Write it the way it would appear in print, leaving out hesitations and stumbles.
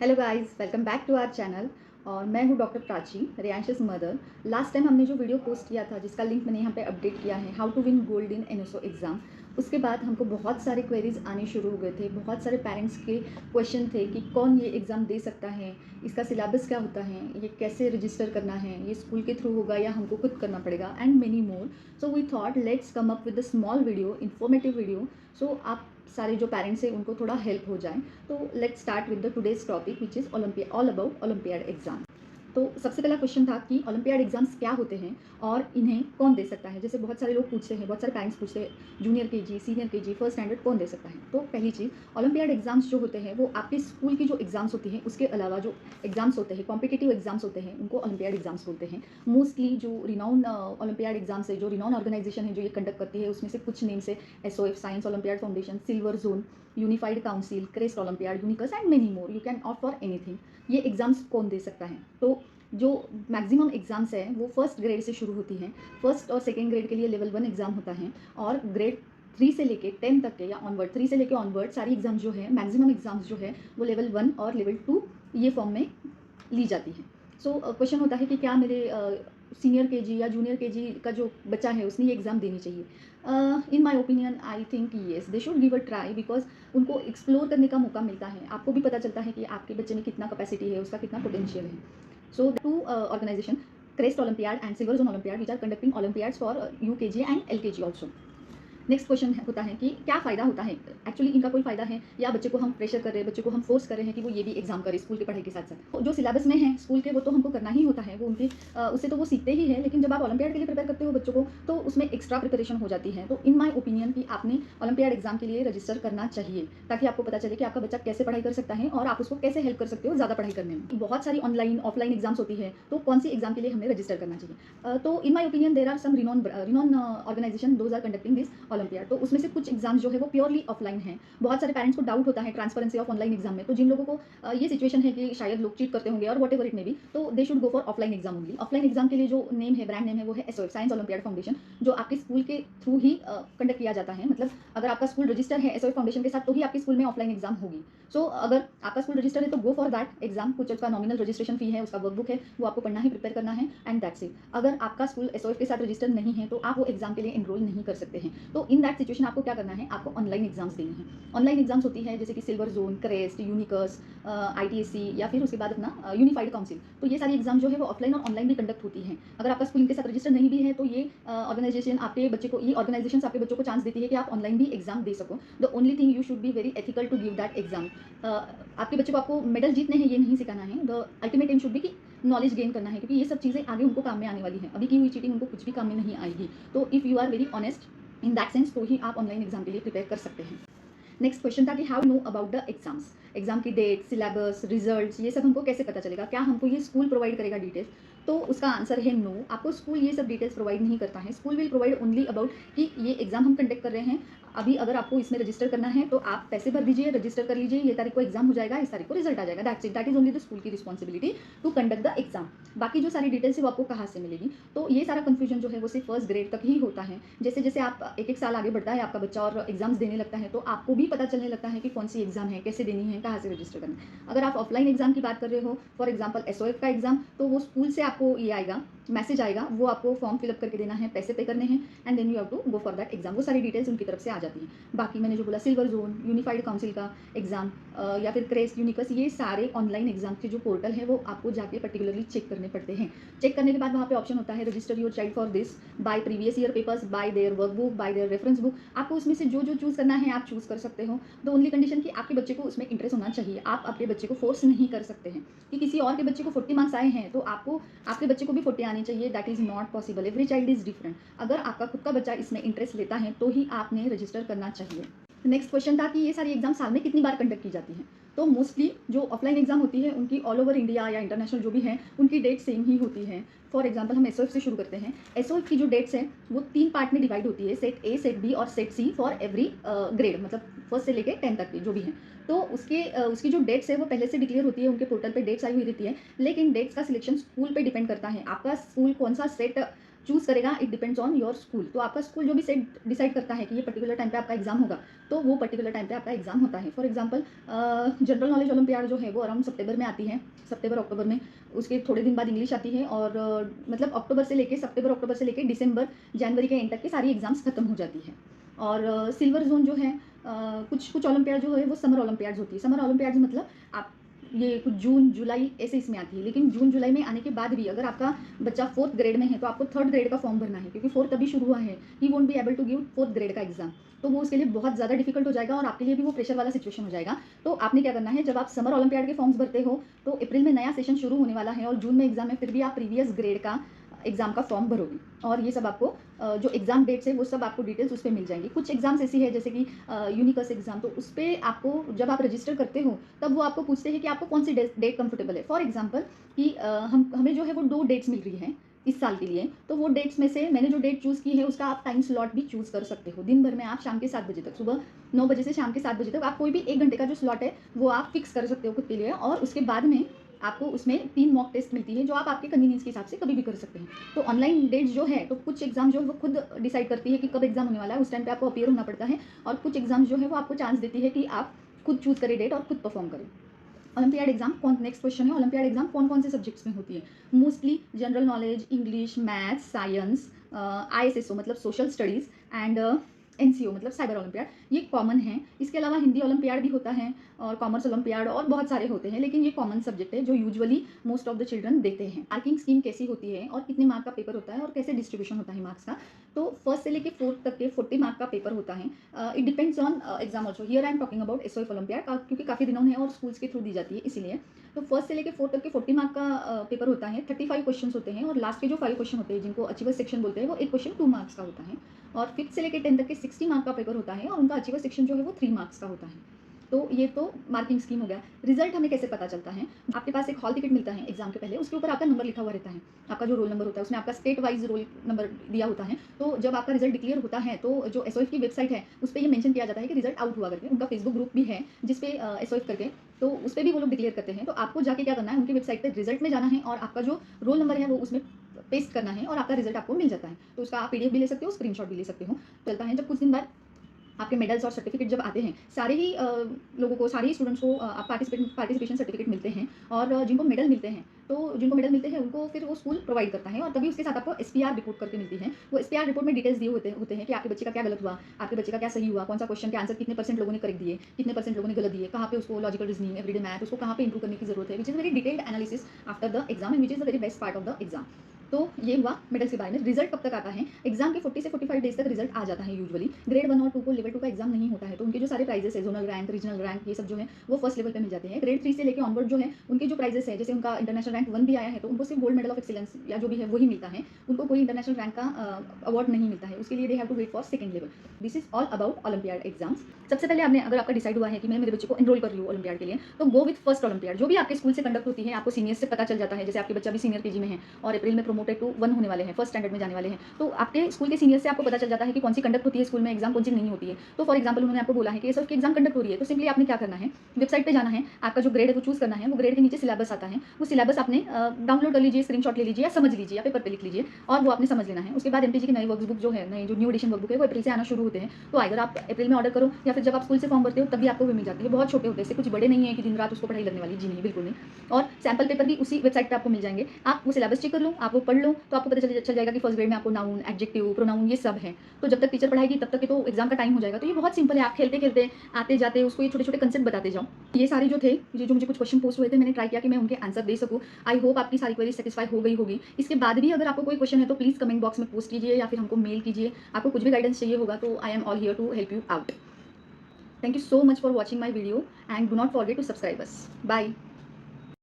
Hello guys, welcome back to our channel. और मैं हूँ doctor Prachi, Riyansh's mother. Last time हमने जो वीडियो पोस्ट किया था, जिसका लिंक मैंने यहाँ पे अपडेट किया है, how to win gold in NSO exam, उसके बाद हमको बहुत सारे क्वेरीज आने शुरू हो गए थे। बहुत सारे पेरेंट्स के क्वेश्चन थे कि कौन ये एग्ज़ाम दे सकता है, इसका सिलेबस क्या होता है, ये कैसे रजिस्टर करना है, ये स्कूल के थ्रू होगा या हमको खुद करना पड़ेगा, and many more. So we thought let's come up with a small video, informative video, so आप सारे जो पेरेंट्स हैं उनको थोड़ा हेल्प हो जाए। तो let's start with the today's topic which is Olympia, all about olympiad exam. तो सबसे पहला क्वेश्चन था कि ओलंपियाड एग्जाम्स क्या होते हैं और इन्हें कौन दे सकता है। जैसे बहुत सारे लोग पूछते हैं, बहुत सारे पेरेंट्स पूछते हैं, junior KG, senior KG, first standard कौन दे सकता है। तो पहली चीज़, ओलंपियाड एग्जाम्स जो होते हैं वो आपके स्कूल की जो एग्जाम्स होती हैं उसके अलावा जो एग्जाम्स होते हैं, कॉम्पिटिटिव एग्जाम्स होते हैं, उनको ओलंपियाड एग्जाम्स बोलते हैं। मोस्टली जो रिनाउन ओलंपियाड एग्जाम्स है, जो रिनाउन ऑर्गेनाइजेशन है जो ये कंडक्ट करती है, उसमें से कुछ नेम्स है SOF, Science Olympiad Foundation, Silver Zone, Unified Council, Crest Olympiad, Unicus and many more. You can opt for anything. ये एग्जाम्स कौन दे सकता है? तो जो मैक्सिमम एग्जाम्स है वो फर्स्ट ग्रेड से शुरू होती हैं। फर्स्ट और सेकेंड ग्रेड के लिए लेवल 1 एग्जाम होता है, और ग्रेड 3 से लेके 10 तक के या ऑनवर्ड, 3 से लेके ऑनवर्ड सारी एग्जाम्स जो है, मैक्सिमम एग्जाम्स जो है वो लेवल 1 और लेवल 2 ये फॉर्म में ली जाती है। सो क्वेश्चन होता है कि क्या मेरे सीनियर केजी या जूनियर केजी का जो बच्चा है उसने ये एग्ज़ाम देनी चाहिए? In my opinion I think yes, they should give a try, because उनको एक्सप्लोर करने का मौका मिलता है। आपको भी पता चलता है कि आपके बच्चे में कितना कैपेसिटी है, उसका कितना पोटेंशियल है। So two organisation, Crest Olympiad and Silver Zone Olympiad, which are conducting olympiads for UKG and LKG also. Next question होता है कि क्या फ़ायदा होता है? एक्चुअली इनका कोई फ़ायदा है या बच्चे को हम प्रेशर कर रहे हैं, बच्चे को हम फोर्स कर रहे हैं कि वो ये भी एग्जाम करे स्कूल की पढ़ाई के साथ साथ? जो सिलेबस में है स्कूल के वो तो हमको करना ही होता है, वो उनकी उससे तो वो सीखते ही हैं। लेकिन जब आप ओलंपियाड के लिए प्रिपेयर करते हो बच्चों को, तो उसमें एक्स्ट्रा प्रिपरेशन हो जाती है। तो इन माई ओपिनियन कि आपने ओलंपियाड एग्जाम के लिए रजिस्टर करना चाहिए, ताकि आपको पता चले कि आपका बच्चा कैसे पढ़ाई कर सकता है और आप उसको कैसे हेल्प कर सकते हो ज़्यादा पढ़ाई करने में। बहुत सारी ऑनलाइन ऑफलाइन एग्जाम्स होती है, तो कौन सी एग्जाम के लिए हमें रजिस्टर करना चाहिए? तो in my opinion there are some renowned organisation, those are conducting this olympiad. तो उसमें से कुछ एग्जाम्स जो है वो प्योरली ऑफलाइन है। बहुत सारे पेरेंट्स को डाउट होता है ट्रांसपेरेंसी ऑफ ऑनलाइन एग्जाम में। तो जिन लोगों को ये सिचुएशन है कि शायद लोग चीट करते होंगे और whatever it may be, तो they should go for offline exam only. Offline exam के लिए जो नेम है, ब्रांड नेम है, वो है एसओएफ, साइंस ओलंपियाड फाउंडेशन, जो आपके स्कूल के थ्रू ही कंडक्ट किया जाता है। मतलब अगर आपका स्कूल रजिस्टर है एसओएफ फाउंडेशन के साथ, तो ही आपके स्कूल में ऑफलाइन एग्जाम होगी। सो अगर आपका स्कूल रजिस्टर है तो गो फॉर दैट एग्जाम। कुछ उसका नॉमिनल रजिस्ट्रेशन फी है, उसका वर्कबुक है, वो आपको पढ़ना है, प्रिपेयर करना है, एंड दैट्स इट। अगर आपका स्कूल एसओएफ के साथ रजिस्टर नहीं है तो आप वो एग्जाम के लिए एनरोल नहीं कर सकते हैं। तो इन दैट सिचुएशन आपको क्या करना है? आपको ऑनलाइन एग्जाम्स देनी है। ऑनलाइन एग्जाम्स होती है जैसे कि सिल्वर जोन, क्रेस्ट, यूनिकस, आईटीएससी, या फिर उसके बाद अपना यूनिफाइड काउंसिल। तो ये सारी एग्जाम जो है वो ऑफलाइन और ऑनलाइन भी कंडक्ट होती हैं। अगर आपका स्कूल इनके साथ रजिस्टर नहीं भी है तो ये ऑर्गेनाइजेशन आपके बच्चे को, ये ऑर्गेनाइजेशन आपके बच्चों को चांस देती है कि आप ऑनलाइन भी एग्जाम दे सको। The only thing, you should be very ethical to give that exam. आपके बच्चे को आपको मेडल जीतने हैं ये नहीं सिखाना है। The ultimate aim should be कि नॉलेज गेन करना है, क्योंकि ये सब चीज़ें आगे उनको काम में आने वाली है। अभी की हुई चीटिंग उनको कुछ भी काम में नहीं आएगी। तो if you are very honest in that sense, तो ही आप ऑनलाइन एग्जाम के लिए प्रिपेयर कर सकते हैं। नेक्स्ट क्वेश्चन था कि how know about the exams, exam की डेट, सिलेबस, रिजल्ट्स, ये सब हमको कैसे पता चलेगा? क्या हमको ये स्कूल प्रोवाइड करेगा डिटेल्स? तो उसका आंसर है नो, आपको स्कूल ये सब डिटेल्स प्रोवाइड नहीं करता है। School will provide only about कि ये एग्जाम हम कंडक्ट कर रहे हैं, अभी अगर आपको इसमें रजिस्टर करना है तो आप पैसे भर दीजिए, रजिस्टर कर लीजिए, ये तारीख को एग्जाम हो जाएगा, इस तारीख को रिजल्ट आ जाएगा, that's it. That is only the school की responsibility to conduct the exam. बाकी जो सारी डिटेल्स है वो आपको कहाँ से मिलेगी? तो ये सारा कंफ्यूजन जो है वो सिर्फ फर्स्ट ग्रेड तक ही होता है। जैसे जैसे आप एक एक साल आगे बढ़ता है आपका बच्चा और एग्जाम्स देने लगता है, तो आपको भी पता चलने लगता है कि कौन सी एग्जाम है, कैसे देनी है, कहाँ से रजिस्टर करना है। अगर आप ऑफलाइन एग्जाम की बात कर रहे हो, फॉर एग्जाम्पल एसओएफ का एग्जाम, तो वो स्कूल से आपको ये आएगा, मैसेज आएगा, वो आपको फॉर्म फिलअप करके देना है, पैसे पे करने हैं, and then you have to go for that exam. वो सारी डिटेल्स उनकी तरफ से आ जाती हैं। बाकी मैंने जो बोला सिल्वर जोन, यूनिफाइड काउंसिल का एग्जाम, या फिर क्रेस्ट, यूनिकस, ये सारे ऑनलाइन एग्जाम के जो पोर्टल है वो आपको जाके पर्टिकुलरली चेक करने पड़ते हैं। चेक करने के बाद वहाँ पे ऑप्शन होता है register your child for this by previous year papers, bye there workbook, bye there reference book. आपको उसमें से जो जो चूज़ करना है आप चूज़ कर सकते हो। द ओनली कंडीशन कि आपके बच्चे को उसमें इंटरेस्ट होना चाहिए। आप आपके बच्चे को फोर्स नहीं कर सकते हैं कि किसी और के बच्चे को 40 मार्क्स आए हैं तो आपको आपके बच्चे को भी 40 आने चाहिए। That is not possible, every child is different. अगर आपका खुद का बच्चा इसमें इंटरेस्ट लेता है तो ही आपने रजिस्टर करना चाहिए। नेक्स्ट क्वेश्चन था कि ये सारी एग्जाम साल में कितनी बार कंडक्ट की जाती हैं? तो मोस्टली जो ऑफलाइन एग्जाम होती है उनकी ऑल ओवर इंडिया या इंटरनेशनल जो भी है उनकी डेट सेम ही होती है। फॉर एग्जांपल हम एसओएफ से शुरू करते हैं। एसओएफ की जो डेट्स हैं वो 3 पार्ट में डिवाइड होती है, सेट ए, सेट बी और set C for every grade, मतलब फर्स्ट से लेके 10 तक की जो भी है। तो उसकी जो डेट्स है वो पहले से डिक्लेयर होती है, उनके पोर्टल पे डेट्स आई हुई रहती है। लेकिन डेट्स का सिलेक्शन स्कूल पे डिपेंड करता है। आपका स्कूल कौन सा सेट चूज़ करेगा, it depends on your school. तो आपका स्कूल जो भी सेट डिसाइड करता है कि ये पर्टिकुलर टाइम पे आपका एग्जाम होगा, तो वो पर्टिकुलर टाइम पे आपका एग्जाम होता है। For example general knowledge olympiad जो है वो अराउंड सितंबर में आती है, सितंबर अक्टूबर में। उसके थोड़े दिन बाद इंग्लिश आती है और मतलब अक्टूबर से लेके सितंबर अक्टूबर से लेके दिसंबर जनवरी के एंड तक के सारी एग्जाम्स खत्म हो जाती है। और सिल्वर जोन जो है कुछ कुछ ओलंपियाड जो है वो समर ओलंपियाड्स होती है। समर ओलंपियाड्स मतलब आप ये कुछ जून जुलाई ऐसे इसमें आती है, लेकिन जून जुलाई में आने के बाद भी अगर आपका बच्चा 4th ग्रेड में है तो आपको 3rd ग्रेड का फॉर्म भरना है, क्योंकि 4th तभी शुरू हुआ है। He won't be able to give 4th grade का एग्जाम, तो वो उसके लिए बहुत ज़्यादा डिफिकल्ट हो जाएगा और आपके लिए भी वो प्रेशर वाला सिचुएशन हो जाएगा। तो आपने क्या करना है, जब आप समर ओलंपियाड के फॉर्म्स भरते हो तो अप्रैल में नया सेशन शुरू होने वाला है और जून में एग्जाम है, फिर भी आप प्रीवियस ग्रेड का एग्जाम का फॉर्म भरोगे और ये सब आपको जो एग्जाम डेट्स है वो सब आपको डिटेल्स उस पर मिल जाएंगी। कुछ एग्जाम्स ऐसी है जैसे कि यूनिकस एग्जाम, तो उस पर आपको जब आप रजिस्टर करते हो तब वो आपको पूछते हैं कि आपको कौन सी डेट कंफर्टेबल है। फॉर एग्जाम्पल कि हमें जो है वो 2 डेट्स मिल रही हैं इस साल के लिए, तो वो डेट्स में से मैंने जो डेट चूज़ की है उसका आप टाइम स्लॉट भी चूज़ कर सकते हो। दिन भर में आप शाम के 7 बजे तक, सुबह 9 बजे से शाम के 7 बजे तक आप कोई भी 1 घंटे का जो स्लॉट है वो आप फिक्स कर सकते हो खुद के लिए, और उसके बाद में आपको उसमें 3 मॉक टेस्ट मिलती है जो आप आपके कन्वीनियंस के हिसाब से कभी भी कर सकते हैं। तो ऑनलाइन डेट्स जो है, तो कुछ एग्जाम जो है वो खुद डिसाइड करती है कि कब एग्जाम होने वाला है, उस टाइम पे आपको अपीयर होना पड़ता है, और कुछ एग्जाम जो है वो आपको चांस देती है कि आप खुद चूज़ करें डेट और खुद परफॉर्म करें। ओलंपियाड एग्जाम कौन, नेक्स्ट क्वेश्चन है, ओलंपियाड एग्जाम कौन कौन से सब्जेक्ट्स में होती है? Mostly general knowledge, English, maths, science, ISSO मतलब सोशल स्टडीज़ एंड NCO मतलब साइबर ओलंपियाड, ये कॉमन है। इसके अलावा हिंदी ओलंपियाड भी होता है और कॉमर्स ओलंपियाड और बहुत सारे होते हैं, लेकिन ये कॉमन सब्जेक्ट है जो usually most of the children देते हैं। मार्किंग स्कीम कैसी होती है और कितने मार्क का पेपर होता है और कैसे डिस्ट्रीब्यूशन होता है मार्क्स का? तो फर्स्ट से लेके 4th तक के 40 मार्क का पेपर होता है। It depends on exam also. Here I am talking about SOF olympiad, क्योंकि काफ़ी दिनों है और स्कूल्स के थ्रू दी जाती है इसीलिए। तो फर्स्ट से लेके 4th तक के 40 मार्क का पेपर होता है। 35 क्वेश्चन होते हैं और लास्ट के जो 5 क्वेश्चन होते हैं जिनको अचीवर सेक्शन बोलते हैं वो एक क्वेश्चन 2 मार्क्स का होता है। और 5th से लेकर 10th तक के 60 मार्क का पेपर होता है और उनका अचीवर सेक्शन जो है वो 3 मार्क्स का होता है। तो ये तो मार्किंग स्कीम हो गया। रिजल्ट हमें कैसे पता चलता है? आपके पास एक हॉल टिकट मिलता है एग्जाम के पहले, उसके ऊपर आपका नंबर लिखा हुआ रहता है, आपका जो रोल नंबर होता है उसमें आपका स्टेट वाइज रोल नंबर दिया होता है। तो जब आपका रिजल्ट डिक्लेयर होता है तो जो SOF की वेबसाइट है उस पर ये मेंशन किया जाता है कि रिजल्ट आउट हुआ करके। उनका फेसबुक ग्रुप भी है जिसपे SOF करके, तो उस पर भी वो लोग डिक्लेयर करते हैं। तो आपको जाके क्या करना है, उनकी वेबसाइट पर रिजल्ट में जाना है और आपका जो रोल नंबर है वो उसमें पेस्ट करना है और आपका रिजल्ट आपको मिल जाता है। तो उसका आप PDF भी ले सकते हो, स्क्रीनशॉट भी ले सकते हो। चलता है जब कुछ दिन बाद आपके मेडल्स और सर्टिफिकेट जब आते हैं, सारे ही लोगों को, सारे ही स्टूडेंट्स को पार्टिसिपेशन सर्टिफिकेट मिलते हैं, और जिनको मेडल मिलते हैं उनको फिर वो स्कूल प्रोवाइड करता है, और तभी उसके साथ आपको SPR रिपोर्ट करके मिलती है। वो SPR रिपोर्ट में डिटेल्स दिए होते हैं कि आपके बच्चे का क्या गलत हुआ, आपके बच्चे का क्या सही हुआ, कौन सा क्वेश्चन के आंसर कितने % लोगों ने करेक्ट दिए, कितने % लोगों ने गलत दिए, कहाँ पे उसको लॉजिकल रीजनिंग, एवरीडे मैथ उसको कहाँ पे इंप्रूव करने की जरूरत है, which is very detailed analysis after the exam and which is the very best part of the exam. तो ये हुआ मेडल्स के बारे में। रिजल्ट कब तक आता है? एग्जाम के 40 से 45 डेज तक रिजल्ट आ जाता है यूजुअली। ग्रेड 1 और 2 को लेवल 2 का एग्जाम नहीं होता है, तो उनके जो सारे प्राइजेस है, जोनल रैंक, रीजनल रैंक, ये सब जो है वो फर्स्ट लेवल पे मिल जाते हैं। ग्रेड 3 से लेकर ऑनवर्ड जो है उनके जो प्राइजेस है, जैसे उनका इंटरनेशनल रैंक 1 भी आया है तो उनको सिर्फ गोल्ड मेडल ऑफ एक्सीलेंस या जो भी है वही मिलता है, उनको कोई इंटरनेशनल रैंक का अवार्ड नहीं मिलता है। उसके लिए they have to wait for second level. This is all about olympiad exams. सबसे पहले आपने, अगर आपका डिसाइड हुआ है कि मैं मेरे बच्चे को एनरोल कर रही हूँ ओलंपियाड के लिए, तो गो विथ फर्स्ट ओलंपियाड जो भी आपके स्कूल से कंडक्ट होती है। आपको सीनियर से पता चल जाता है, जैसे आपके बच्चा भी सीनियर KG में है और अप्रैल में प्रमोटेड टू 1 होने वाले हैं, फर्स्ट स्टैंडर्ड में जाने वाले हैं, तो आपके स्कूल के सीनियर से आपको पता चल जाता है कि कौन सी कंडक्ट होती है स्कूल में एग्जाम, कौन सी नहीं होती है। तो फॉर एग्जाम्पल उन्होंने आपको बोला है कि ये सब की एग्जाम कंडक्ट हो रही है, तो सिंपली आपने क्या करना है, वेबसाइट पे जाना है, आपका जो ग्रेड है वो चूज करना है, वो ग्रेड के नीचे सिलेबस आता है, वो सिलेबस आपने डाउनलोड कर लीजिए, स्क्रीनशॉट ले लीजिए या समझ लीजिए या पेपर पे लिख लीजिए, और वो आपने समझ लेना है। उसके बाद MPG की नई वर्कबुक जो है, नई जो न्यू एडिशन वर्कबुक है वो अप्रैल से आना शुरू होते हैं, तो अगर आप अप्रैल में ऑर्डर करो या फिर जब आप स्कूल से फॉर्म भरते हो तभी आपको वो मिल जाती है। बहुत छोटे होते हैं, कुछ बड़े नहीं है कि दिन रात उसको पढ़ाई लगने वाली, जी नहीं, बिल्कुल नहीं। और सैम्पल पेपर भी उसी वेबसाइट पे आपको मिल जाएंगे। आप वो सिलेबस चेक कर लो, आप वो पढ़ लो, तो आपको पता चल जाएगा कि फर्स्ट ग्रेड में आपको नाउन, एडजेक्टिव, प्रोनाउन ये सब है। तो जब तक टीचर पढ़ाएगी तब तक के तो एग्जाम का टाइम हो जाएगा। तो ये बहुत सिंपल है, आप खेलते खेलते आते जाते उसको ये छोटे छोटे कंसेप्ट बताते जाओ। ये सारे जो थे, ये जो मुझे कुछ क्वेश्चन पोस्ट हुए थे, मैंने ट्राई किया कि मैं उनके आंसर दे सकूँ। आई होप आपकी सारी क्वेरी सेटिस्फाई हो गई होगी। इसके बाद भी अगर आपको कोई क्वेश्चन है तो प्लीज़ कमेंट बॉक्स में पोस्ट कीजिए या फिर हमको मेल कीजिए। आपको कुछ भी गाइडेंस चाहिए होगा तो I am all here to help you out. Thank you so much for watching my video and do not forget to subscribe us. Bye.